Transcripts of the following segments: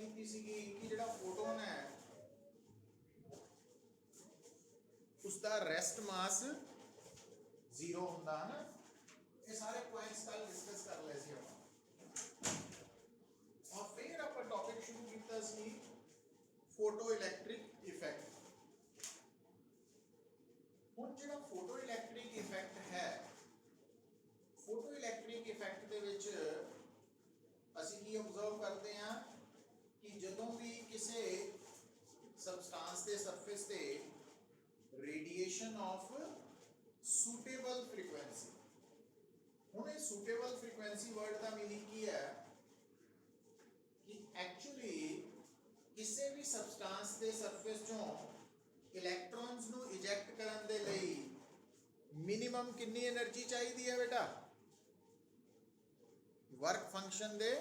की सी कि जिहड़ा फोटोन है उसका रेस्ट मास 0 हुंदा है ना। ये सारे पॉइंट्स कल डिस्कस कर ले सी आपां और फिर आपां टॉपिक शुरू कीता सी फोटो इलैक्ट्रिक इफेक्ट। हुण जिहड़ा फोटो इलैक्ट्रिक इफेक्ट है, फोटो इलैक्ट्रिक इफेक्ट दे विच ਅਸੀਂ ਕੀ ऑब्जर्व करते हैं कि ਜਦੋਂ भी किसी सबस्टांस के सरफेस से रेडिएशन ऑफ सूटेबल फ्रीक्वेंसी, हुण ये सूटेबल फ्रीक्वेंसी वर्ड का मीनिंग की है कि एक्चुअली किसी भी सबस्टांस के सरफेस चों इलैक्ट्रॉन्स नू इजैक्ट करन दे लई मिनिमम कितनी एनर्जी चाहिए है बेटा? वर्क फंक्शन दे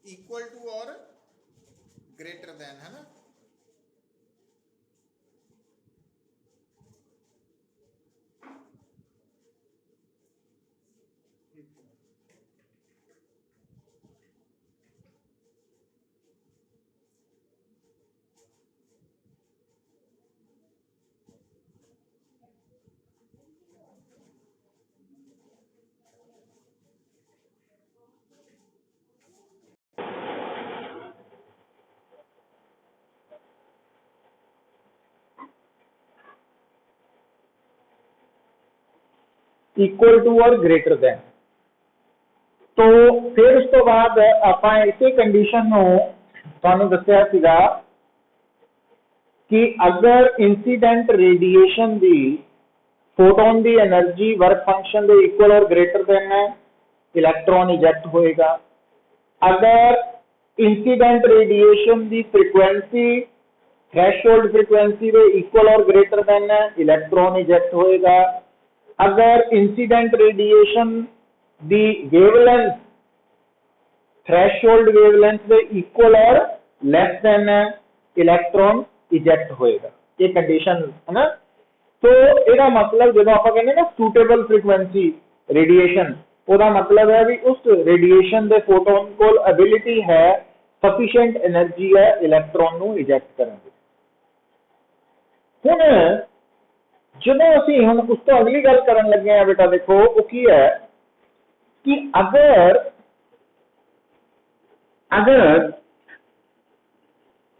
इक्वल टू और ग्रेटर देन, है ना। इक्वल टू और ग्रेटर देन। तो फिर उस तो बाद आपां इसे कंडीशन नूं तुहानूं दस्सिया सीगा कि अगर इंसीडेंट रेडिएशन दी फोटोन दी एनर्जी वर्क फंक्शन दे इक्वल और ग्रेटर देन है, इलैक्ट्रॉन इजैक्ट होएगा। अगर incident radiation the frequency threshold frequency they equal और ग्रेटर देन है, इलैक्ट्रॉन इजैक्ट होएगा। अगर incident radiation the wavelength threshold wavelength they equal और लेस देन है, इलैक्ट्रॉन इजैक्ट होएगा। ये कंडीशन है ना। तो ਇਹਦਾ मतलब ਜਦੋਂ ਆਪਾਂ ਕਹਿੰਦੇ ਨਾ सूटेबल फ्रीक्वेंसी रेडिएशन, ਉਹਦਾ मतलब है भी उस रेडिएशन ਦੇ फोटोन ਕੋਲ एबिलिटी है, सफिशिएंट एनर्जी है इलैक्ट्रॉन ਨੂੰ इजैक्ट ਕਰਨ ਦੀ। ਹੁਣ ਜਦੋਂ ਅਸੀਂ ਹੁਣ ਉਸ ਤੋਂ ਅਗਲੀ ਗੱਲ ਕਰਨ ਲੱਗੇ ਆ बेटा, देखो वो की है कि अगर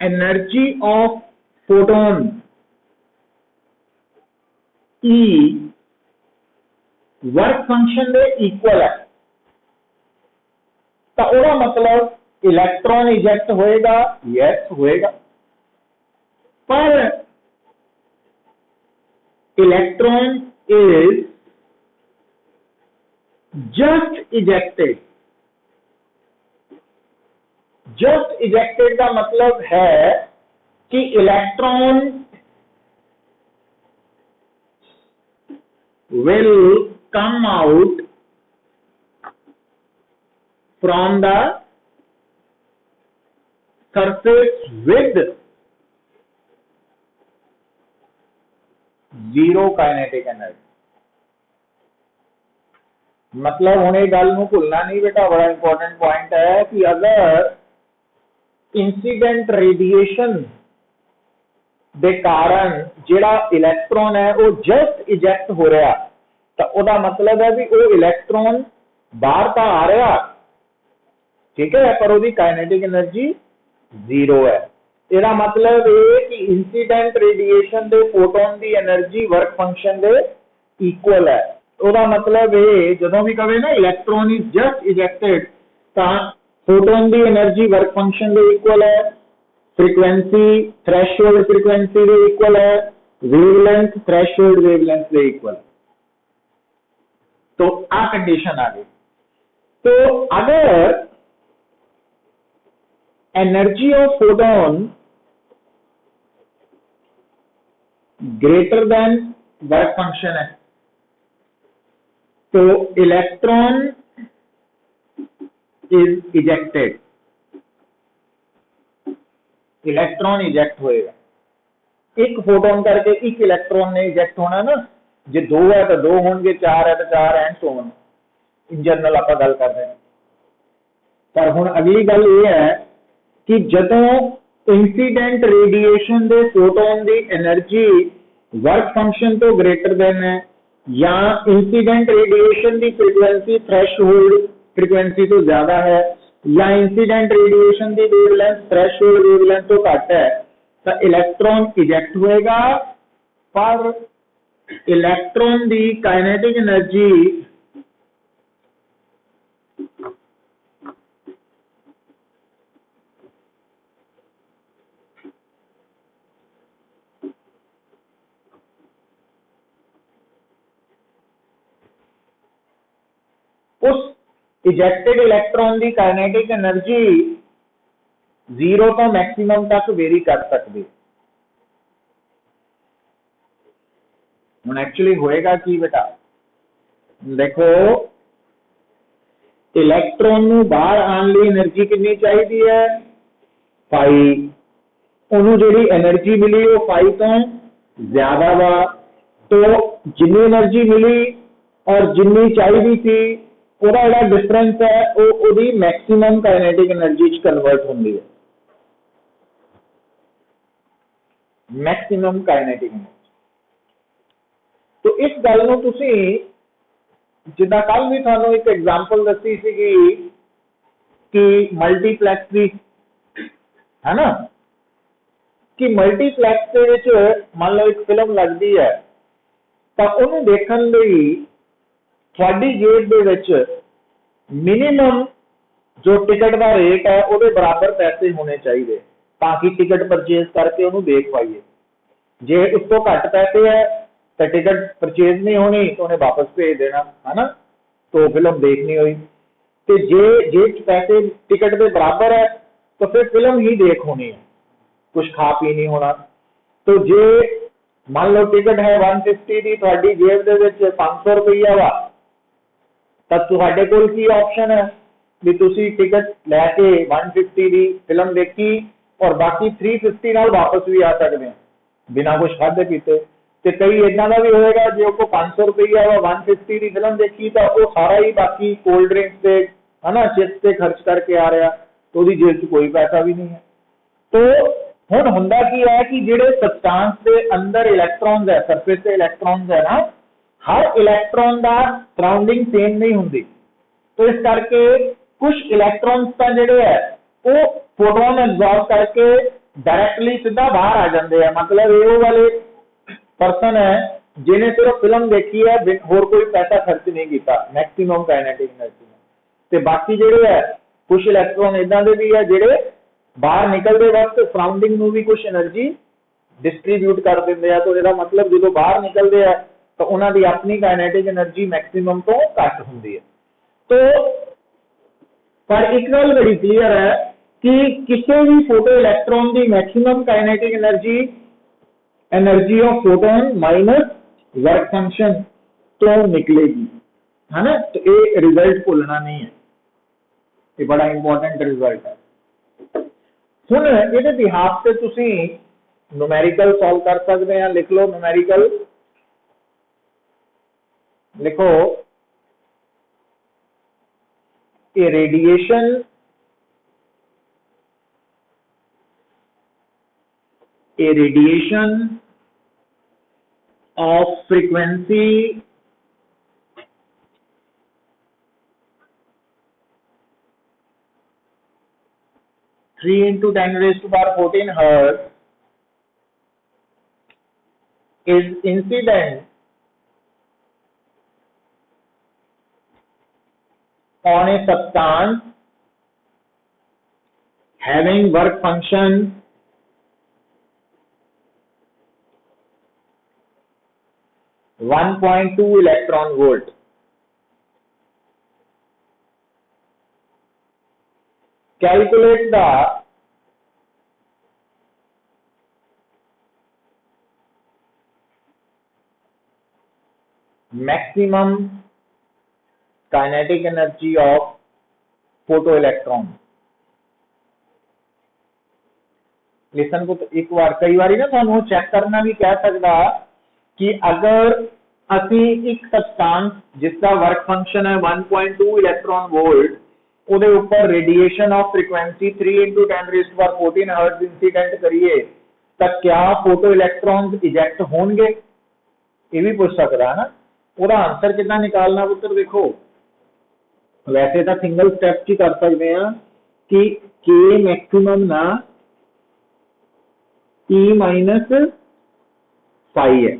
energy of photon E work function दे इक्वल है तो ਉਹਦਾ मतलब इलैक्ट्रॉन इजैक्ट होएगा, यस होएगा। पर electron is just ejected. Just ejected का मतलब है कि electron will come out from the surface with zero kinetic energy। मतलब हुण ये गल नूं भुलना नहीं बेटा, बड़ा इंपॉर्टेंट पॉइंट है कि अगर इंसीडेंट रेडिएशन दे कारण जिहड़ा इलैक्ट्रॉन है वो जस्ट इजैक्ट हो रहा, तो उसका मतलब है भी वो इलैक्ट्रॉन बाहर तो आ रहा, ठीक है, पर उसकी काइनेटिक एनर्जी 0 है। इसका मतलब है कि इंसीडेंट रेडिएशन दे फोटोन की एनर्जी वर्क फंक्शन दे इक्वल है। उसका मतलब है जदों भी कहे ना इलैक्ट्रॉन इज जस्ट इजैक्टेड, तो फोटोन की एनर्जी वर्क फंक्शन दे इक्वल है, फ्रीक्वेंसी थ्रेशोल्ड फ्रीक्वेंसी दे इक्वल है, वेवलेंथ थ्रेशोल्ड वेवलेंथ दे इक्वल। तो आ कंडीशन आ गई। तो अगर energy of photon greater than work function है तो electron is ejected, electron eject होएगा। एक फोटोन करके एक इलेक्ट्रॉन ने इजेक्ट होना ना, जे 2 है तो 2 होंगे, 4 है तो 4 and so on. In general आप गल कर रहे हैं। पर हुण अगली गल ये है कि जदों इंसीडेंट रेडिएशन दे फोटोन दी एनर्जी वर्क फंक्शन तो ग्रेटर देन है, या इंसीडेंट रेडिएशन की फ्रीक्वेंसी थ्रेशहोल्ड फ्रीक्वेंसी तो ज्यादा है, या इंसीडेंट रेडिएशन की वेवलेंथ थ्रेशहोल्ड वेवलेंथ तो घट है, तो इलेक्ट्रॉन इजेक्ट होएगा। पर इलेक्ट्रॉन की काइनेटिक एनर्जी उस इजेक्टेड इलेक्ट्रॉन की काइनेटिक एनर्जी 0 तो मैक्सिमम तक वेरी कर सकती। हुण एक्चुअली होएगा कि बेटा, देखो इलेक्ट्रॉन नूं बाहर आने लई एनर्जी कितनी चाहिए है, 5। उन्होंने जिहड़ी एनर्जी मिली वो 5 तो ज्यादा वा, तो जिन्नी एनर्जी मिली और जिन्नी चाहिए थी ਉਹਦਾ ਜਿਹੜਾ डिफरेंस है वो मैक्सिमम काइनेटिक एनर्जी च कन्वर्ट होंदी है। Maximum kinetic energy. तो इस गल नूं तुसीं जिद्दां कल भी तुहानूं एक एग्जांपल दसी सीगी कि मल्टीप्लैक्स दी, है ना, कि मल्टीप्लैक्स दे विच मान लो एक फिल्म लगदी है तो उहनूं देखण लई थोड़ी जेब दे विच मिनिमम जो टिकट का रेट है वो बराबर पैसे होने चाहिए ताकि टिकट परचेज करके उन्होंने देख पाइए। जे उस तो घट पैसे है तो टिकट परचेज नहीं होनी तो उन्हें वापस भेज देना, है ना, तो फिल्म देखनी हुई। तो जे पैसे टिकट के बराबर है तो फिर फिल्म ही देख होनी है, कुछ खा पी नहीं होना। तो जे मान लो टिकट है 150 की, थोड़ी जेब दे विच 500 रुपया वा, तब तुहाडे कोल की ऑप्शन है भी तुसी टिकट लैके 150 की फिल्म देखी और बाकी 350 नाल वापस भी आ सकते हैं बिना कुछ खाधे पीते। ते कई इदां दा भी होएगा जो को 500 रुपया वा 150 की फिल्म देखी तो वो सारा ही बाकी कोल्ड ड्रिंक्स से, है ना, चिप्स से खर्च करके आ रहा, तो ਉਹਦੀ जेब च कोई पैसा भी नहीं है। तो हुण हुंदा की है कि जिहड़े सबस्टांस के अंदर इलैक्ट्रॉन्स है, सरफेस से इलैक्ट्रॉन्स है ना, हर इलैक्ट्रॉन का सराउंडिंग सेम नहीं होंगी। तो इस करके कुछ इलैक्ट्रॉन्स का जिहड़े है वो फोटोन एब्जॉर्ब करके डायरेक्टली सीधा बाहर आ जाते हैं। मतलब ये वाले पर्सन है जिन्हें सिर्फ फिल्म देखी है, होर कोई पैसा खर्च नहीं किया, मैक्सिमम काइनेटिक एनर्जी में। ते बाकी जिहड़े है कुछ इलैक्ट्रॉन इदां दे भी है जिहड़े बाहर निकलते वक्त सराउंडिंग में भी कुछ एनर्जी डिस्ट्रीब्यूट कर देंगे हैं। तो इसका मतलब जो बाहर निकलते हैं तो उन्होंने अपनी काइनेटिक एनर्जी मैक्सिमम तो घट होंदी है। तो पर एक गल बड़ी क्लीयर है कि किसी भी फोटो इलैक्ट्रॉन की maximum kinetic energy energy of photon minus work function तो निकलेगी, है ना। तो ये रिजल्ट भूलना नहीं है, ये बड़ा इंपॉर्टेंट रिजल्ट है। हुण इहदे बिहाफ से तुसीं न्यूमेरिकल सॉल्व कर सकते हैं। लिख लो न्यूमेरिकल, लिखो a radiation of frequency 3 into 10 raised to power 14 hertz is incident on a substance having work function 1.2 electron volt. Calculate the maximum kinetic energy of photoelectron. Listen को एक बार, कई बार ना थानू चेक करना भी कह सकता कि अगर ਅਸੀਂ ਇੱਕ ਸਬਸਟੈਂਸ ਜਿਸਦਾ ਵਰਕ ਫੰਕਸ਼ਨ ਹੈ 1.2 ਇਲੈਕਟ੍ਰੋਨ ਵੋਲਟ ਉਹਦੇ ਉੱਪਰ radiation of frequency 3 × 10⁻14 hertz incident ਕਰੀਏ ਤਾਂ ਕਿਆ ਫੋਟੋ ਇਲੈਕਟ੍ਰॉन्स ਇਜੈक्ट ਹੋਣਗੇ? ਇਹ ਵੀ ਪੁੱਛ ਸਕਦਾ ਹੈ ਨਾ। ਉਹਦਾ ਆਨਸਰ ਕਿੱਦਾਂ ਨਿਕਾਲਣਾ ਪੁੱਤਰ? ਦੇਖੋ वैसे तो सिंगल स्टेप की कर सकते हैं कि के मैक्सिमम ना E माइनस फाई है,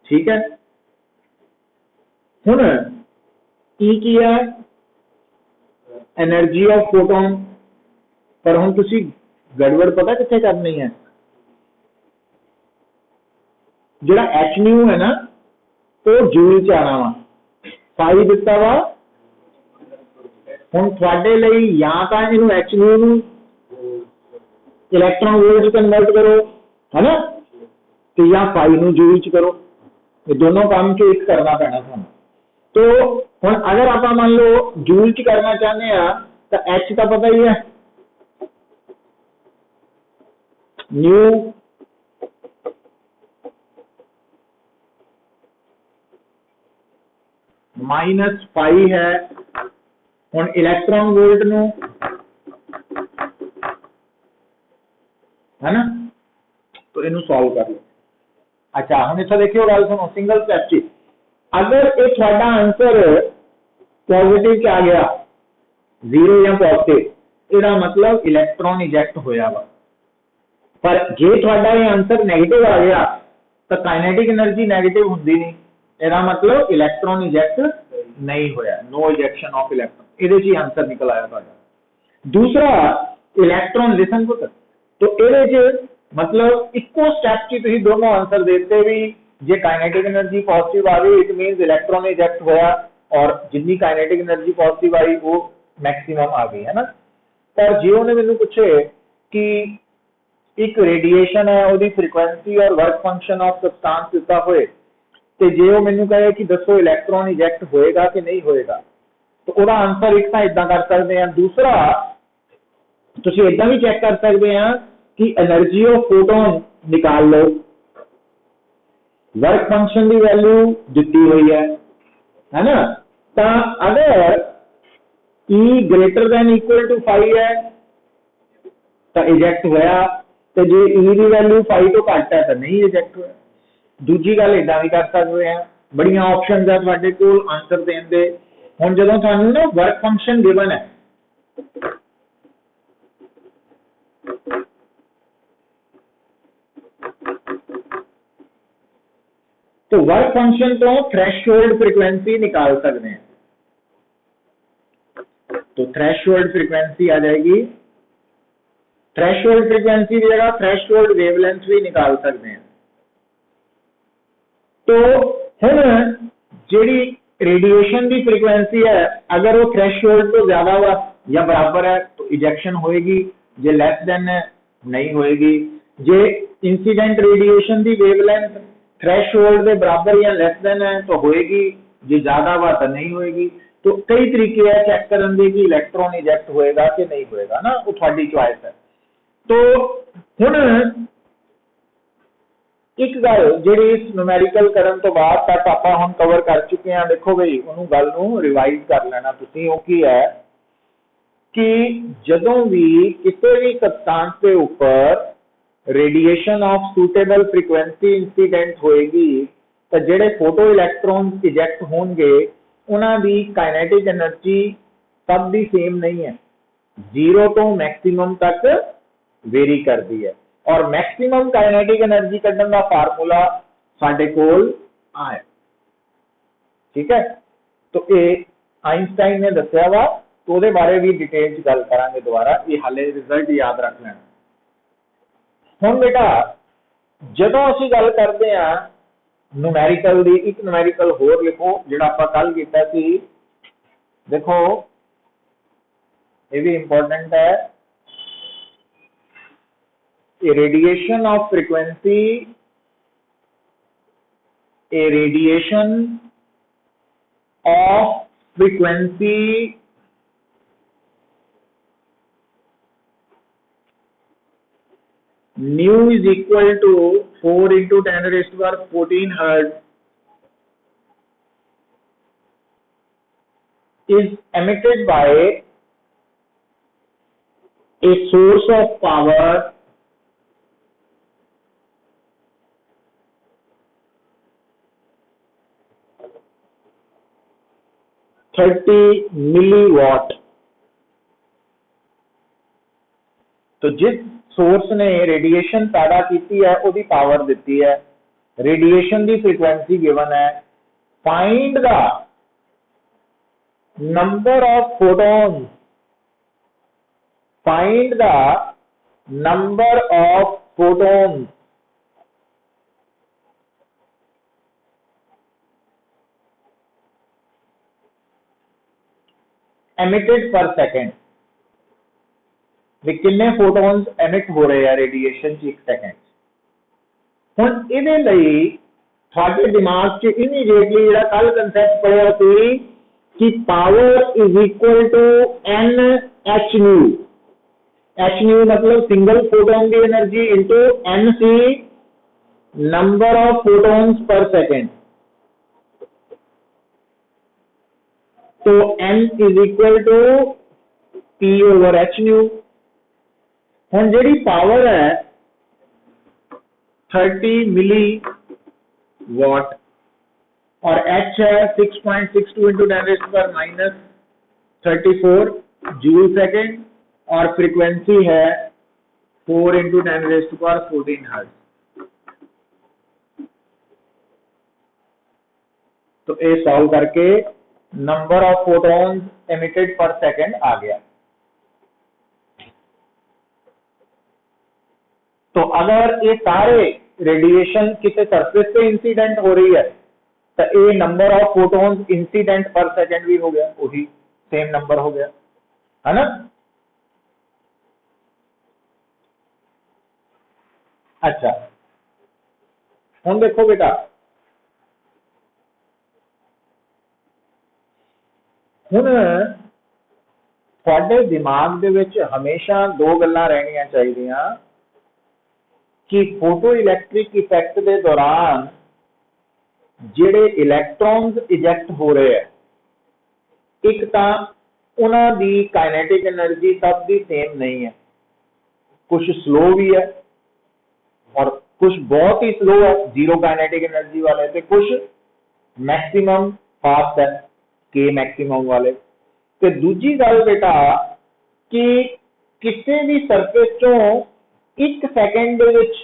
ठीक है। हुण E की है एनर्जी ऑफ फोटोन, पर हुण तुसी गड़बड़ पता कित्थे करनी है? जिहड़ा एच न्यू है ना वो जूल च आना वा, फाई दिता वा। ਹੁਣ ਤੁਹਾਡੇ ਲਈ ਜਾਂ ਤਾਂ ਇਹਨੂੰ ਐਚ ਨਿਊ ਨੂੰ ਇਲੈਕਟ੍ਰੋਨ ਵੋਲਟ ਚ ਕਨਵਰਟ ਕਰੋ, है ना, ਤੇ ਜਾਂ ਫਾਈ ਨੂੰ ਜੂਲ ਚ ਕਰੋ। ਇਹ ਦੋਨੋਂ ਕੰਮ ਚ ਇੱਕ ਕਰਨਾ ਪੈਣਾ ਤੁਹਾਨੂੰ। तो ਹੁਣ ਅਗਰ ਆਪਾਂ ਮੰਨ ਲਓ ਜੂਲ ਚ ਕਰਨਾ ਚਾਹੁੰਦੇ ਆ ਤਾਂ ਐਚ ਤਾਂ ਪਤਾ ਹੀ ਹੈ, ਨਿਊ माइनस फाई है। हुण इलैक्ट्रॉन वोल्ट नू है ना, तो इनू सॉल्व कर लो। अच्छा हुण इत्थे देखियो गल सुनो, सिंगल स्टेप च अगर ये तुहाडा आंसर पॉजिटिव च आ गया, 0 या पॉजिटिव, इसदा मतलब इलैक्ट्रॉन इजैक्ट होया वा। पर जे तुहाडा ये आंसर नेगेटिव आ गया तो काइनेटिक एनर्जी नेगेटिव हुंदी नहीं, इसदा मतलब इलैक्ट्रॉन इजैक्ट नहीं होया, नो इजैक्शन ऑफ इलैक्ट्रॉन। ਇਹਦੇ ਚ आंसर निकल आया ਤੁਹਾਡਾ। दूसरा इलैक्ट्रॉन लिसन पुत्र, तो ਇਹਦੇ ਚ मतलब इको स्टेप ਚ ਤੁਸੀਂ दोनों आंसर देते भी जे काइनेटिक एनर्जी पॉजिटिव आ गई इट मींस इलैक्ट्रॉन इजैक्ट होया, और जितनी काइनेटिक एनर्जी पॉजिटिव आई वो मैक्सिमम आ गई, है ना। पर जे उन्हें मैंने पूछे कि एक रेडिएशन है ਉਹਦੀ फ्रीक्वेंसी और वर्क फंक्शन ऑफ सब्सटेंस ਦਿੱਤਾ ਹੋਏ ਤੇ ਜੇ ਉਹ ਮੈਨੂੰ ਕਹੇ कि दसो इलैक्ट्रॉन इजैक्ट होएगा कि नहीं होएगा, तो ਉਹਦਾ आंसर एक ਤਾਂ ਇਦਾਂ कर सकते हैं। दूसरा ਤੁਸੀਂ ਇਦਾਂ ਵੀ ਚੈੱਕ कर सकते हैं कि एनर्जी ऑफ फोटोन निकाल लो, वर्क फंक्शन की वैल्यू दी हुई है ना। तो अगर E greater than equal to phi है तो इजैक्ट होया, तो जे E की वैल्यू फाई तो घट है तो नहीं इजैक्ट होया। दूजी गल इदां भी कर सकते हैं, बड़ियां ऑप्शनस है तुहाडे कोल आंसर देण दे। हुण जदों तुहानूं ना वर्क फंक्शन गिवन है, तो वर्क फंक्शन तो थ्रेशोल्ड फ्रीक्वेंसी निकाल सकते हैं। तो थ्रेशोल्ड फ्रीक्वेंसी आ जाएगी, थ्रेशोल्ड फ्रीक्वेंसी की जगह थ्रेशोल्ड वेवलेंथ भी निकाल सकते हैं। तो हुण जिहड़ी रेडिएशन की फ्रीक्वेंसी है अगर वो थ्रेशोल्ड तो ज्यादा वा या बराबर है तो इजेक्शन होएगी, जे लेस देन है नहीं होएगी। जे इंसीडेंट रेडिएशन की वेवलेंथ थ्रेशोल्ड के बराबर या लेस देन है तो होएगी, जे ज्यादा वा तो नहीं होएगी। तो कई तरीके है चेक करने के कि इलैक्ट्रॉन इजैक्ट होएगा कि नहीं होएगा ना, वो थोड़ी चॉइस है। तो हुण एक गल जिहड़ी इस न्यूमेरिकल करन तो बाद तक आपां हुण कवर कर चुके हैं, देखो बई उहनूं गल नूं रिवाइज कर लेना तुसीं। वो की है कि जदों भी किसी भी सब्सटेंस के ऊपर radiation of suitable frequency incident होएगी तो जिहड़े फोटो इलैक्ट्रॉन इजैक्ट होणगे उन्हां दी काइनेटिक एनर्जी सब दी सेम नहीं है, 0 तो मैक्सिमम तक वेरी करती है। और मैक्सिमम काइनेटिक एनर्जी कढण दा फार्मूला साडे कोल आ है, ठीक है। तो ये आइंस्टाइन ने दस्या वा, तो उहदे बारे भी डिटेल च गल करांगे दोबारा, ये हाले रिजल्ट याद रख लेना। हुण बेटा जदों असीं गल करदे आ न्यूमेरिकल दी, एक न्यूमेरिकल होर लिखो जिहड़ा आपां कल कीता सी, देखो ये भी इंपॉर्टेंट है। A radiation of frequency, a radiation of frequency nu is equal to 4 × 10⁻14 hertz is emitted by a source of power $30 milliwatt। तो जिस सोर्स ने रेडिएशन पैदा की है उसकी पावर दी है, रेडिएशन की फ्रीक्वेंसी गिवन है, find the number of photons, find the number of photons emitted पर सेकेंड। भी कितने फोटॉन्स एमिट हो रहे हैं रेडिएशन च एक सेकेंड। हुण इहदे लई तुहाडे दिमाग च इमीडिएटली जिहड़ा कल कंसैप्ट पढ़िया सी कि power is equal to N H nu. H nu मतलब सिंगल फोटॉन की एनर्जी इंटू एन सी number of photons per second. तो N is equal to P over H nu. हुण जिहड़ी पावर है 30 मिली वॉट और H है 6.62 इंटू 10⁻⁻34 जूल सेकेंड और फ्रीक्वेंसी है 4 इंटू 10⁻14 हर्ट्ज। तो ये सॉल्व करके नंबर ऑफ फोटॉन्स एमिटेड पर सेकेंड आ गया। तो अगर ये सारे रेडिएशन किसी सरफेस पे इंसिडेंट हो रही है तो ये number of photons incident per second भी हो गया, वही सेम नंबर हो गया, है ना। अच्छा हुण देखो बेटा, हुण तुहाडे दिमाग दे विच हमेशा दो गल्लां रहनियां चाहीदियां कि फोटो इलैक्ट्रिक इफेक्ट के दौरान जिहड़े इलैक्ट्रॉन्स इजैक्ट हो रहे हैं, एक तां उन्हां दी काइनेटिक एनर्जी सब दी सेम नहीं है, कुछ स्लो भी है और कुछ बहुत ही स्लो है जीरो काइनेटिक एनर्जी वाले, ते कुछ मैक्सिमम फास्ट है के मैक्सिमम वाले। ते दूजी गल बेटा कि किसी भी सरफेस चों एक सेकेंड दे विच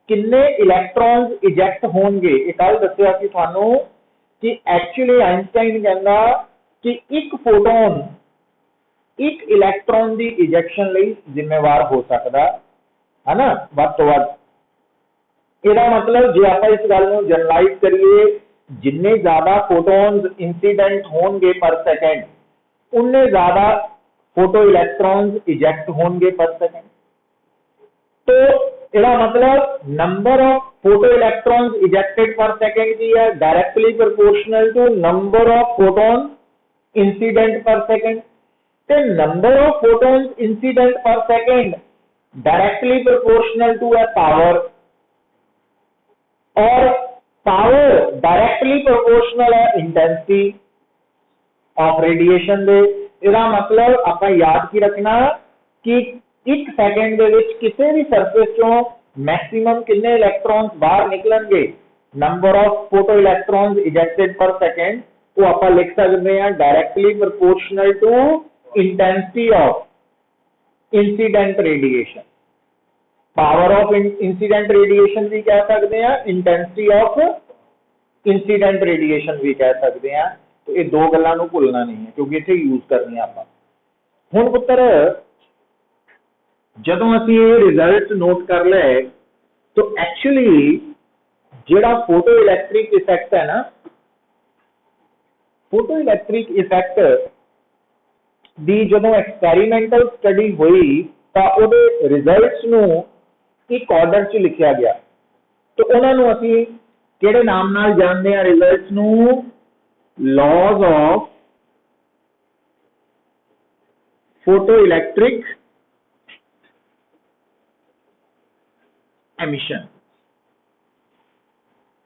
किन्ने इलैक्ट्रॉन्स इजैक्ट होणगे। ये कल दस्सिया सी तुहानू कि एक्चुअली आइंस्टाइन कहंदा कि एक फोटोन एक इलैक्ट्रॉन की इजैक्शन लई जिम्मेवार हो सकदा है ना, वध तो वध। इसदा मतलब जे आपां इस गल नूं जनरलाइज करिए, जिन्ने ज्यादा फोटॉन्स इंसीडेंट होणगे पर सेकेंड उन्ने ज्यादा फोटो इलैक्ट्रॉन्स इजैक्ट होणगे पर सेकेंड। तो इसका मतलब number of photo electrons ejected per second की है directly proportional to number of photon incident per second, ते number of photons incident per second directly proportional to है पावर, और पावर डायरेक्टली प्रोपोर्शनल है इंटेंसिटी ऑफ रेडिएशन दे। इसका मतलब आपां याद की रखना कि एक सेकेंड दे विच किसी भी सरफेस चों मैक्सिमम कितने इलैक्ट्रॉन्स बाहर निकलणगे, number of photo electrons ejected per second, वो आपां लिख सकते हैं directly proportional to intensity of incident radiation. Power of incident radiation भी कह सकते हैं, इंटेंसिटी ऑफ इंसिडेंट रेडिएशन भी कह सकते हैं। तो ये दो गल्लां नूं भुलना नहीं है क्योंकि इत्थे यूज करनी आपां। हुण पुत्तर जदों असीं ये रिजल्ट नोट कर ले तो एक्चुअली जिहड़ा फोटो इलैक्ट्रिक इफेक्ट है ना, फोटो इलैक्ट्रिक इफेक्ट दी जदों एक्सपैरीमेंटल स्टडी हुई तो उहदे रिजल्ट्स नूं एक ऑर्डर च लिखिया गया। तो उन्हां नूं असीं किहड़े नाम नाल जानदे हां रिजल्ट्स नूं? Laws of photo electric emission,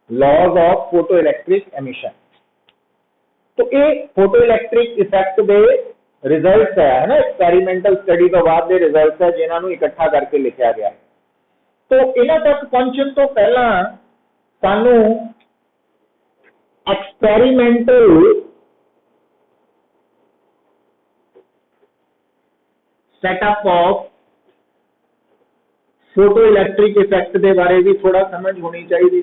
laws of photo electric emission. तो ये फोटो इलैक्ट्रिक इफैक्ट के रिजल्ट है ना, एक्सपैरीमेंटल स्टडी तो बाद के रिजल्ट है जिन्होंने इकट्ठा करके लिखा गया। तो इन्हां तक पहुंचने तो पहला सानू experimental setup of photo electric effect के बारे भी थोड़ा समझ होनी चाहिए।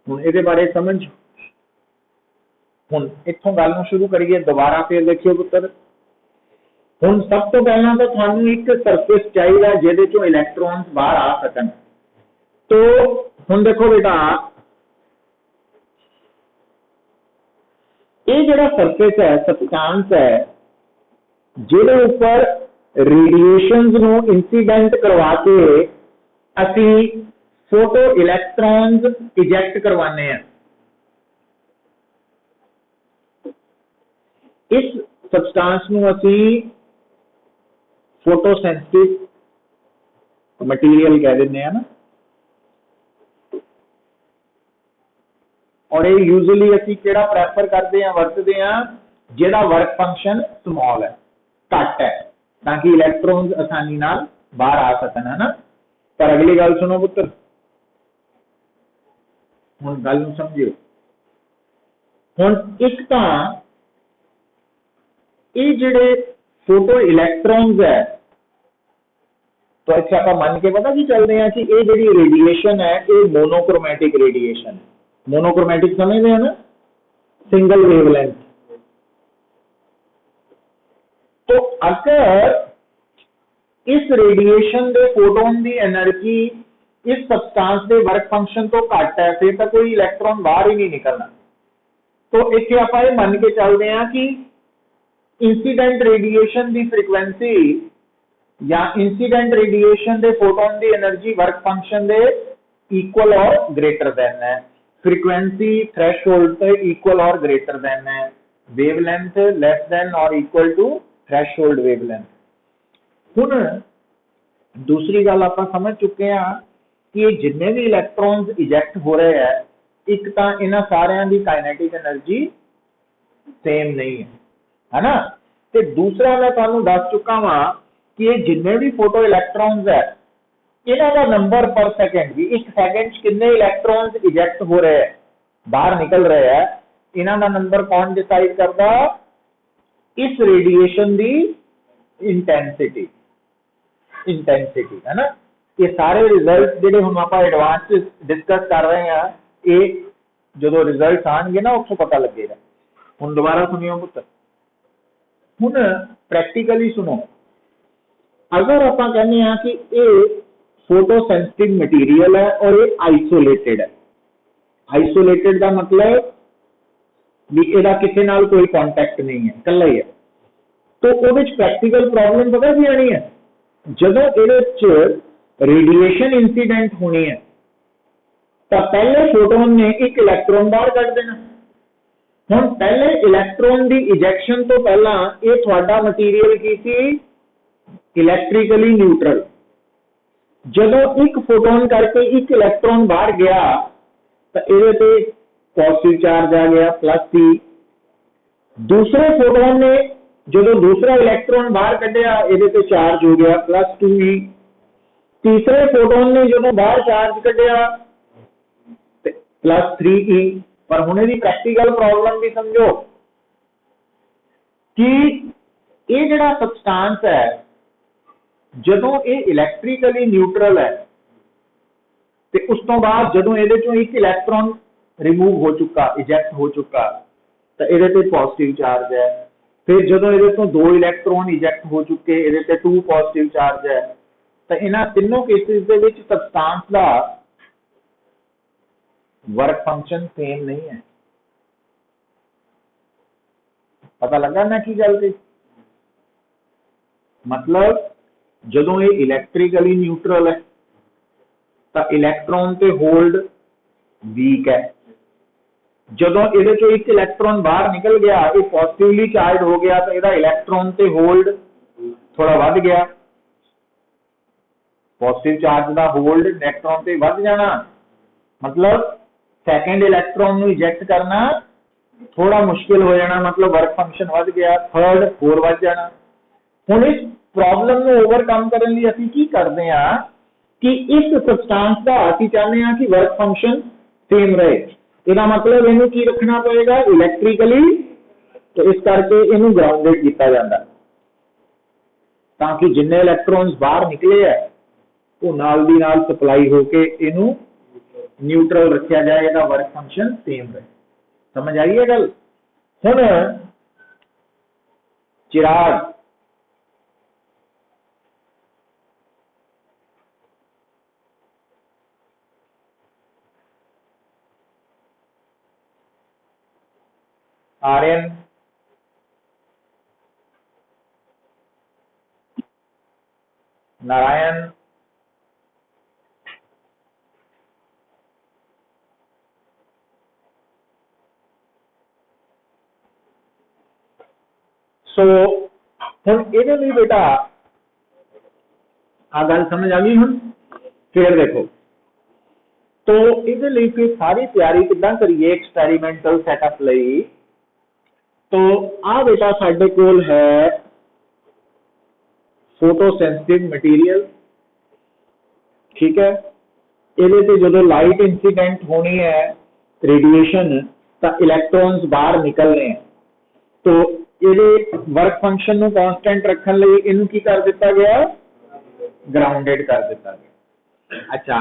हुण इहदे बारे समझ, हुण इत्थों गल नूं शुरू करिए दोबारा, फिर देखियो पुत्र। हुण सब तो पहला तो तुहानूं एक सरफेस चाहिए जिहदे चों इलैक्ट्रॉन्स बाहर आ सकन। तो हुण देखो बेटा, ये जिहड़ा सरफेस है, सबस्टांस है, जिहदे ऊपर रेडिएशंस नूं इंसीडेंट करवा के असीं फोटो इलैक्ट्रॉन्स इजैक्ट करवाने हैं। इस सबस्टांस नूं असीं फोटो सेंसिटिव मटीरियल कह दिंदे हैं ना, और ये यूजुअली असीं किहड़ा प्रैफर करते हैं, वरतते हैं, जिहदा वर्क फंक्शन स्मॉल है, घट है, ताकि इलैक्ट्रॉन्स आसानी नाल बाहर आ सकन, है ना। पर अगली गल सुनो पुत्र, हुण गल नूं समझियो। हुण एक तां ये जिहड़े फोटो इलैक्ट्रॉन्स है, तो इत्थे आपां मन के पता की चलदे हैं कि ये जिहड़ी रेडिएशन है ये मोनोक्रोमैटिक रेडिएशन, मोनोक्रोमैटिक समझदे हैं ना, सिंगल वेवलेंथ। तो अगर इस रेडिएशन दे फोटोन दी एनर्जी इस सबस्टांस दे वर्क फंक्शन तो घट है, फिर तो कोई इलैक्ट्रॉन बाहर ही नहीं निकलना। तो इत्थे आपां ये मन के चलदे हैं कि इंसीडेंट रेडिएशन दी फ्रीक्वेंसी या इंसीडेंट रेडिएशन दे फोटोन दी एनर्जी वर्क फंक्शन दे इक्वल और ग्रेटर देन है, फ्रीक्वेंसी थ्रेशोल्ड पे इक्वल और ग्रेटर देन है, वेवलेंथ लेस देन और इक्वल टू थ्रेशोल्ड वेवलेंथ। हुण दूसरी गल आपां समझ चुके हैं कि ये जिन्ने भी इलैक्ट्रॉन्स इजैक्ट हो रहे हैं, एक तां इन्हां सारियां दी काइनेटिक एनर्जी सेम नहीं है ना। ते दूसरा मैं तुहानूं दस चुका वां कि ये जिन्ने भी फोटो इलैक्ट्रॉन्स है, इन्हां दा नंबर पर सेकंड भी, एक सेकंड च कितने इलैक्ट्रॉन्स इजैक्ट हो रहे हैं, बाहर निकल रहे हैं, इन्हां दा नंबर कौन डिसाइड करदा? इस रेडिएशन दी इंटेंसिटी, है ना। ये सारे रिजल्ट जिहड़े हुण आपां एडवांस डिस्कस कर रहे हैं, ये जो रिजल्ट आएंगे ना उसको पता लगेगा। हुण दोबारा सुनियो पुत्र, हुण प्रैक्टिकली सुनो। अगर आपां कहने हैं कि ये फोटो सेंसिटिव मटीरियल है और ये आइसोलेटेड है, आइसोलेटेड का मतलब भी इहदा किसी नाल कोई कॉन्टैक्ट नहीं है, कल्ला ही है, तो ਉਹਦੇ ਚ प्रैक्टिकल प्रॉब्लम पता की आनी है? ਜਦੋਂ ਇਹਦੇ ਚ रेडिएशन इंसीडेंट होनी है तो पहले फोटोन ने एक इलैक्ट्रॉन बाहर कढ़ देना। हुण पहले इलैक्ट्रॉन की इजैक्शन तो पहला ये थोड़ा मटीरियल की सी इलैक्ट्रिकली न्यूट्रल, जदों एक फोटोन करके एक इलैक्ट्रॉन बाहर गया तो ये पे पॉजिटिव चार्ज आ गया +C। दूसरे फोटोन ने जो दूसरा इलैक्ट्रॉन बाहर कढ़िया ये पे चार्ज हो गया +2E। तीसरे फोटोन ने जो बाहर चार्ज कढ़िया +3E। पर हुणे दी प्रैक्टिकल प्रॉब्लम भी समझो कि ये जिहड़ा सबस्टांस है जदों ये इलैक्ट्रिकली न्यूट्रल है ते उस तो बाद जदों इहदे चों एक इलैक्ट्रॉन रिमूव हो चुका, इजैक्ट हो चुका, तो इहदे ते पॉजिटिव चार्ज है। फिर जदों इहदे तो 2 इलैक्ट्रॉन इजैक्ट हो चुके, इहदे ते 2 पॉजिटिव चार्ज है। तो इन्हां तीनों केसेस दे विच सबस्टांस दा वर्क फंक्शन सेम नहीं है। पता लगा ना की गल कही? मतलब जदों ये इलैक्ट्रिकली न्यूट्रल है तो इलैक्ट्रॉन ते होल्ड वीक है, जदों इहदे चों एक इलैक्ट्रॉन बाहर निकल गया, ये पॉजिटिवली चार्ज हो गया, तो इहदा इलैक्ट्रॉन ते होल्ड थोड़ा बढ़ गया। पॉजिटिव चार्ज का होल्ड इलैक्ट्रॉन से वध जाना, मतलब सैकेंड इलैक्ट्रॉन नूं इजैक्ट करना थोड़ा मुश्किल हो जाना, मतलब वर्क फंक्शन वध गया, थर्ड होर वध जाना। हुण इस प्रॉब्लम नूं ओवरकम करने लई असीं की करदे हां कि इस सबसटेंस का असीं चाहते हैं कि वर्क फंक्शन सेम रहे। इसका मतलब इनू की रखना पड़ेगा इलैक्ट्रिकली, तो इस करके इनू ग्राउंडेड किया जाता है ताकि जिन्ने इलैक्ट्रॉन्स बाहर निकले है वो नाल दी नाल सप्लाई होके इनू न्यूट्रल रखा जाए, इसका वर्क फंक्शन सेम रहे। समझ आई है गल? हुण चिराग आर्यन नारायण सो हुण इहदे लई बेटा आ गल समझ आ गई। हुण फिर देखो, तो इहदे लई फिर सारी तैयारी किदां करिए एक्सपैरीमेंटल सैटअप लई। तो आ बेटा साडे कोल है फोटो सेंसिटिव मटीरियल, ठीक है। ਇਹਦੇ ਤੇ ਜਦੋਂ ਲਾਈਟ इंसीडेंट होनी है रेडिएशन, तो इलैक्ट्रॉन्स बाहर निकलने हैं, तो ਇਹਦੇ वर्क फंक्शन ਨੂੰ कांस्टेंट रखने ਲਈ ਇਹਨੂੰ ਕੀ कर दिता गया, ग्राउंडेड कर दिता गया। अच्छा,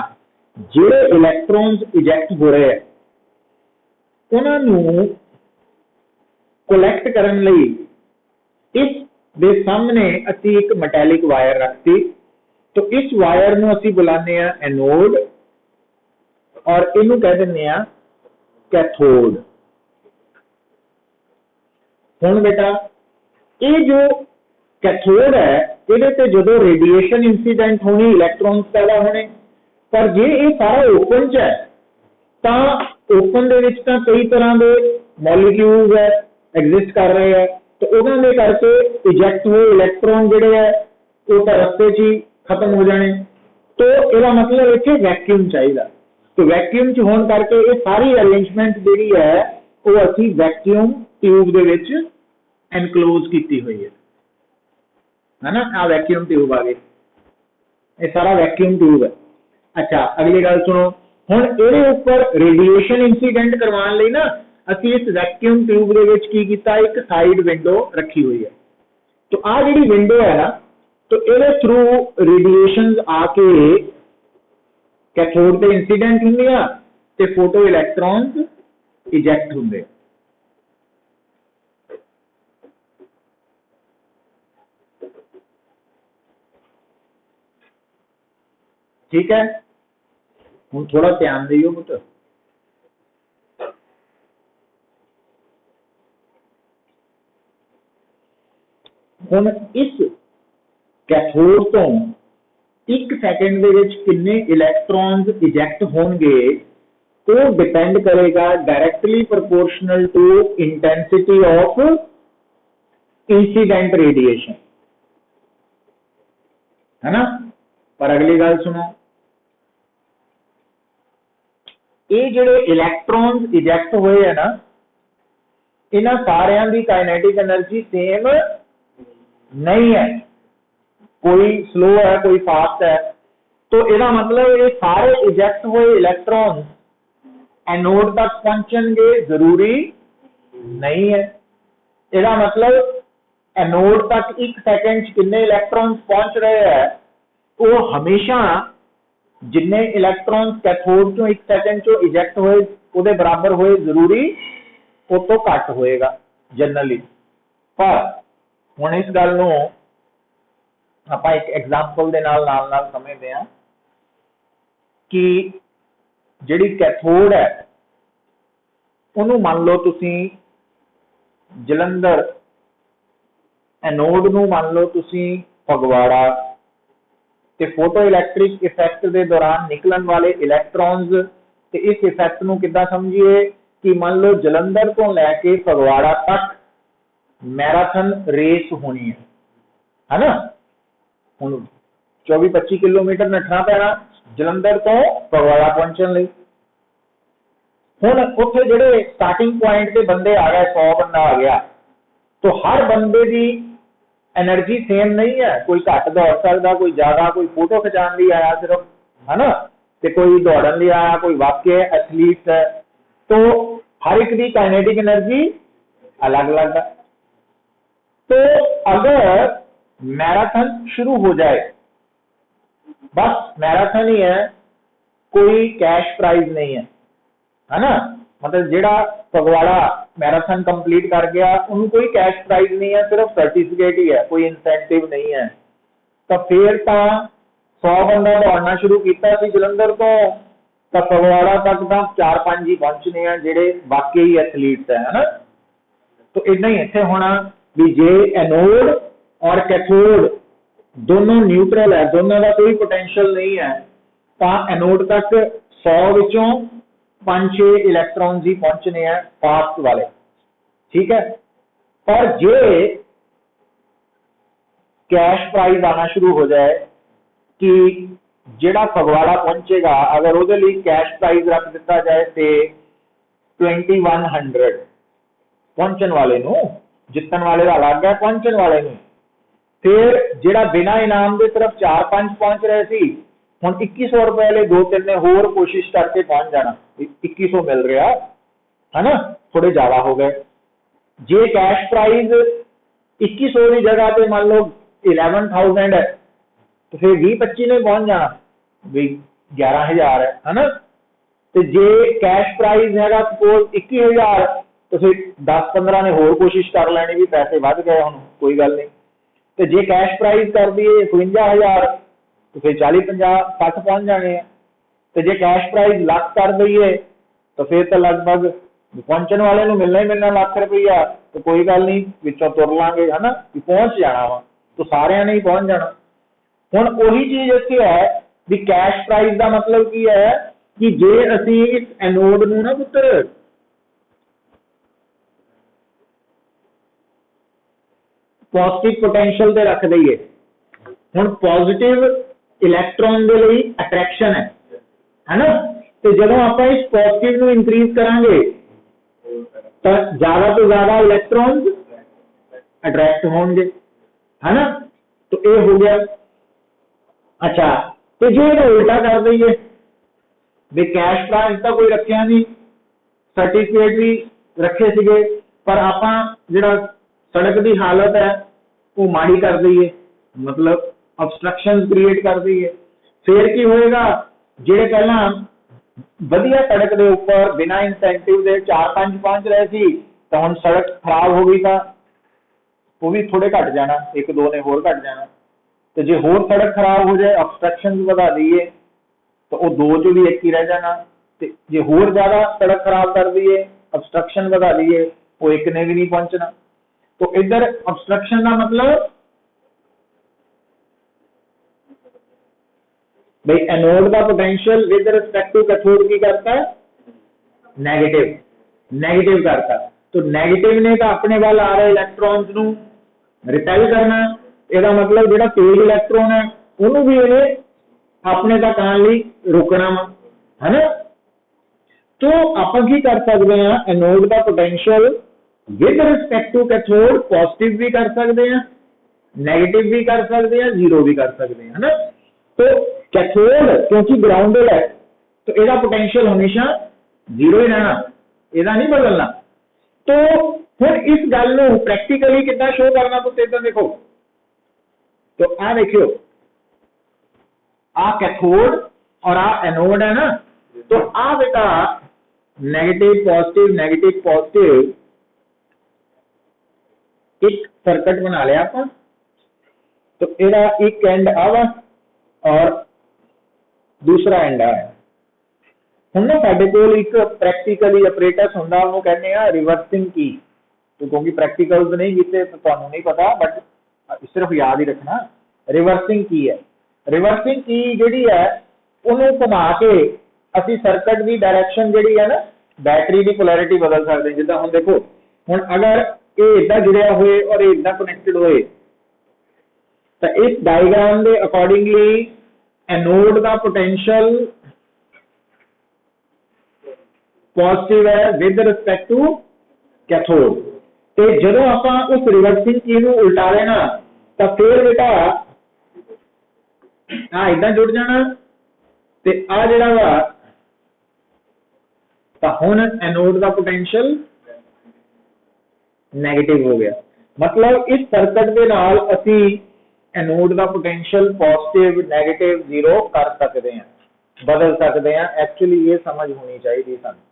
ਜਿਹੜੇ इलैक्ट्रॉन्स इजैक्ट हो रहे हैं ਉਹਨਾਂ ਨੂੰ कलैक्ट करने ਲਈ इस दे सामने असी एक मैटेलिक वायर रखती, तो इस वायर ਨੂੰ ਅਸੀਂ बुलाने हैं एनोड और इनू कह दिंदे आ कैथोड। हुण बेटा ये जो कैथोड है इहदे ते जदों रेडिएशन इंसीडेंट होनी, इलैक्ट्रॉन्स पैदा होने, पर जे ये सारा ओपन च है तो ओपन दे विच तां कई तरह के मॉलिक्यूल्स है एग्जिस्ट कर रहे हैं, तो उन्हां दे करके इजैक्ट हुए इलैक्ट्रॉन जिहड़े है वो तां रस्ते च ही खत्म हो जाने। तो इसका मतलब इत्थे वैक्यूम चाहिए, तो वैक्यूम च होने करके ये सारी अरेंजमेंट जिहड़ी है वो असीं वैक्यूम ट्यूब दे विच एनक्लोज की हुई है ना। आ वैक्यूम ट्यूब आ गई, ये सारा वैक्यूम ट्यूब है। अच्छा, अगली गल सुनो, हुण इहदे उपर रेडिएशन इंसीडेंट करवाउण लई ना असीं इस वैक्यूम ट्यूब दे विच की कीता, एक साइड विंडो रखी हुई है। तो आ जिहड़ी विंडो है ना, तो इहदे थ्रू रेडिएशंस आके कैथोड ते इंसीडेंट हुंदियां ते फोटो इलैक्ट्रॉन्स इजैक्ट हुंदे। ठीक है, हुण थोड़ा ध्यान दियो पुत्र। हुण इस कैथोड तो 1 सैकेंड दे विच किन्ने इलैक्ट्रॉन्स इजैक्ट होणगे वो डिपेंड करेगा directly proportional to intensity of incident radiation, है ना। पर अगली गल सुनो, ये जिहड़े इलैक्ट्रॉन्स इजैक्ट होए है ना, इन्हां सारियां दी काइनेटिक एनर्जी सेम नहीं है, कोई स्लो है कोई फास्ट है। तो इसका मतलब ये सारे इजैक्ट हुए इलैक्ट्रॉन एनोड तक पहुंचेंगे जरूरी नहीं है। इसका मतलब एनोड तक 1 सैकेंड कितने इलैक्ट्रॉन्स पहुंच रहे हैं वो हमेशा जिन्ने इलैक्ट्रॉन्स कैथोड चो 1 सैकेंड चो इजैक्ट हुए उसके बराबर हुए जरूरी वो तो घट होएगा जनरली। पर हुण इस गल नूं आपां एक एग्जाम्पल दे नाल समझदे हां कि जिहड़ी कैथोड है उहनूं मान लो तुसीं जलंधर, एनोड नूं मान लो तुसीं फगवाड़ा, ते फोटो इलैक्ट्रिक इफैक्ट के दौरान निकलन वाले इलैक्ट्रॉन्स ते इस इफैक्ट नूं किद्दां समझिए कि मान लो जलंधर तो लैके फगवाड़ा तक मैराथन रेस होनी है ना। हुण 24-25 किलोमीटर नठना पैना जलंधर तो फगवाड़ा पहुंचने लई। हुण उत्थे जिहड़े स्टार्टिंग पॉइंट ते बंदे आ गए, 100 बंदा आ गया, तो हर बंदे की एनर्जी सेम नहीं है। कोई घट दौड़ सकता, कोई ज्यादा, कोई फोटो खिंचाने लिए आया सिर्फ, है ना, तो कोई दौड़न लिए आया, कोई वाकई एथलीट है। तो हर एक की काइनेटिक एनर्जी अलग अलग है। तो अगर मैराथन शुरू हो जाए, बस मैराथन ही है, कोई कैश प्राइज नहीं है ना, मतलब जेड़ा फगवाड़ा मैराथन कंप्लीट कर गया उन्होंने कोई कैश प्राइज नहीं है, सिर्फ सर्टिफिकेट ही है, कोई इंसेंटिव नहीं है। तो फिर तो 100 बंदा दौड़ना शुरू किया जलंधर तो फगवाड़ा तक तो 4-5 ही पहुंचने हैं जेडे वाकई एथलीट्स है ना। तो इदा ही इतने होना भी जे एनोड और कैथोड दोनों न्यूट्रल है, दोनों का कोई पोटेंशियल नहीं है, तो एनोड तक 100 विचों 5-6 इलैक्ट्रॉन्स ही पहुंचने हैं फास्ट वाले, ठीक है। पर जे कैश प्राइज आना शुरू हो जाए कि जेड़ा फगवाड़ा पहुंचेगा, अगर वो कैश प्राइज रख दिता जाए से 2100 पहुंचने वाले नू, जितन वाले का अलग है, पहुंचने वाले नू, फिर जेड़ा बिना इनाम के सिर्फ 4-5 पहुंच रहे सी, हुण 2100 रुपए वाले 2-3 ने होर कोशिश करके पहुंच जाना, 2100 मिल रहा है ना, थोड़े ज्यादा हो गए। जे कैश प्राइज 2100 की जगह पे मान लो 11,000 है, तो फिर 20-25 ने पहुंच जाना भी 11,000 है ना। तो जे कैश प्राइज है सपोज 21,000, तो फिर 10-15 ने होर कोशिश कर लेनी भी पैसे बढ़ गए, हम कोई गल नहीं। तो जे कैश प्राइज कर दिए 51,000, तो फिर 40-50-60 पहुंच जाने हैं। तो जे कैश प्राइज लाख कर दईए तो फिर तो लगभग पहुंचने वाले को मिलना ही मिलना लाख रुपया, तो कोई गल नहीं, विचों तुर लांगे, है ना, कि पहुंच जाना वा, तो सारिया ने ही पहुंच जाना। हुण ओही चीज इत्थे है भी कैश प्राइज का मतलब की है कि जे असीं इस एनोड नूं ना पुत्तर पॉजिटिव पोटेंशियल ते रख दईए, हुण पॉजिटिव इलैक्ट्रॉन दे लई अट्रैक्शन है ना, तो जदों आप इस पॉजिटिव नूं इंक्रीज करांगे तो ज्यादा तो ज्यादा इलैक्ट्रॉन्स अट्रैक्ट होंगे, है ना। तो ये हो गया। अच्छा, तो जो उल्टा कर दईए भी कैश प्राइज तो कोई रखिया नहीं, सर्टिफिकेट भी रखे सीगे, पर आपां जिहड़ा सड़क की हालत है वो माड़ी कर दईए, मतलब ऑब्स्ट्रक्शन क्रिएट कर दईए, फिर की होएगा, जेडे पहला वधिया सड़क के उपर बिना इंसेंटिव के 4-5 पहुंच रहे सी, तो हुण सड़क खराब हो गई, तो वो भी थोड़े घट जाना, 1-2 ने होर घट जाना। तो जो होर सड़क खराब हो जाए, ऑब्स्ट्रक्शन बढ़ा दीए, तो वो 2 चो भी 1 ही रह जाना। तो जो होर ज्यादा सड़क खराब कर दीए, ऑब्स्ट्रक्शन बढ़ा दीए, वो 1 ने भी नहीं पहुंचना। तो इधर ऑब्स्ट्रक्शन का मतलब भाई एनोड का potential with respect to cathode की करता है, नेगेटिव करता। तो नेगेटिव ने तो अपने वाल आ रहे इलैक्ट्रॉन्स नू रिपेल करना, इसका मतलब जो तेज इलैक्ट्रॉन है उन्होंने भी इन्हें अपने तक आने लिए रोकना वा, है ना। तो आप की कर सकते हैं, एनोड का potential with respect to cathode positive भी कर सकते हैं, नेगेटिव भी कर सकते हैं, जीरो भी कर सकते हैं, है ना। तो कैथोड क्योंकि ग्राउंडेड है, तो इसका पोटेंशियल हमेशा जीरो ही रहना, इसका नहीं बदलना। तो फिर इस गल को प्रैक्टिकली कितना शो करना, तो इधर देखो, तो आ देखियो, आ कैथोड और आ एनोड है ना, तो आ बेटा नेगेटिव पॉजिटिव एक सर्किट बना लिया आप। तो एदा एक एंड आवा और दूसरा एंड आ। हुण ना साडे कोल एक प्रैक्टिकली अपरेटस हुंदा, उहनूं कहने आ रिवर्सिंग की। तो क्योंकि प्रैक्टिकल्स नहीं कीते तो तुहानूं नहीं पता, बट सिर्फ याद ही रखना, रिवर्सिंग की है। रिवर्सिंग की जिहड़ी है उहनूं घुमा के असीं सर्किट की डायरैक्शन जिहड़ी है ना, बैटरी की पोलैरिटी बदल सकते। जिद्दां हुण देखो, हुण अगर ये इदां जुड़िया होए और ये इदां कनैक्टेड होए, ਤਾਂ ਇਸ ਡਾਇਗਰਾਮ ਦੇ ਅਕੋਰਡਿੰਗਲੀ ਐਨੋਡ ਦਾ ਪੋਟੈਂਸ਼ੀਅਲ ਪੋਜ਼ਿਟਿਵ ਹੈ ਵਿਦ ਰਿਸਪੈਕਟ ਟੂ ਕੈਥੋਡ। ਤੇ ਜਦੋਂ ਆਪਾਂ ਉਸ ਰਿਵਰਸਿੰਗ ਕੀ ਨੂੰ ਉਲਟਾ ਲੈਣਾ ਤਾਂ ਫਿਰ ਬੇਟਾ ਆ ਇਦਾਂ ਜੁੜ ਜਾਣਾ ਤੇ ਆ ਜਿਹੜਾ ਵਾ ਤਾਂ ਹੁਣ ਐਨੋਡ ਦਾ ਪੋਟੈਂਸ਼ੀਅਲ ਨੈਗੇਟਿਵ ਹੋ ਗਿਆ। ਮਤਲਬ ਇਸ ਸਰਕਟ ਦੇ ਨਾਲ ਅਸੀਂ ਐਨੋਡ ਦਾ ਪੋਟੈਂਸ਼ੀਅਲ ਪੋਜ਼ਿਟਿਵ ਨੈਗੇਟਿਵ ਜ਼ੀਰੋ ਕਰ ਸਕਦੇ ਹਾਂ, ਬਦਲ ਸਕਦੇ ਹਾਂ। ਐਕਚੁਅਲੀ ਇਹ ਸਮਝ ਹੋਣੀ ਚਾਹੀਦੀ ਸਾਨੂੰ।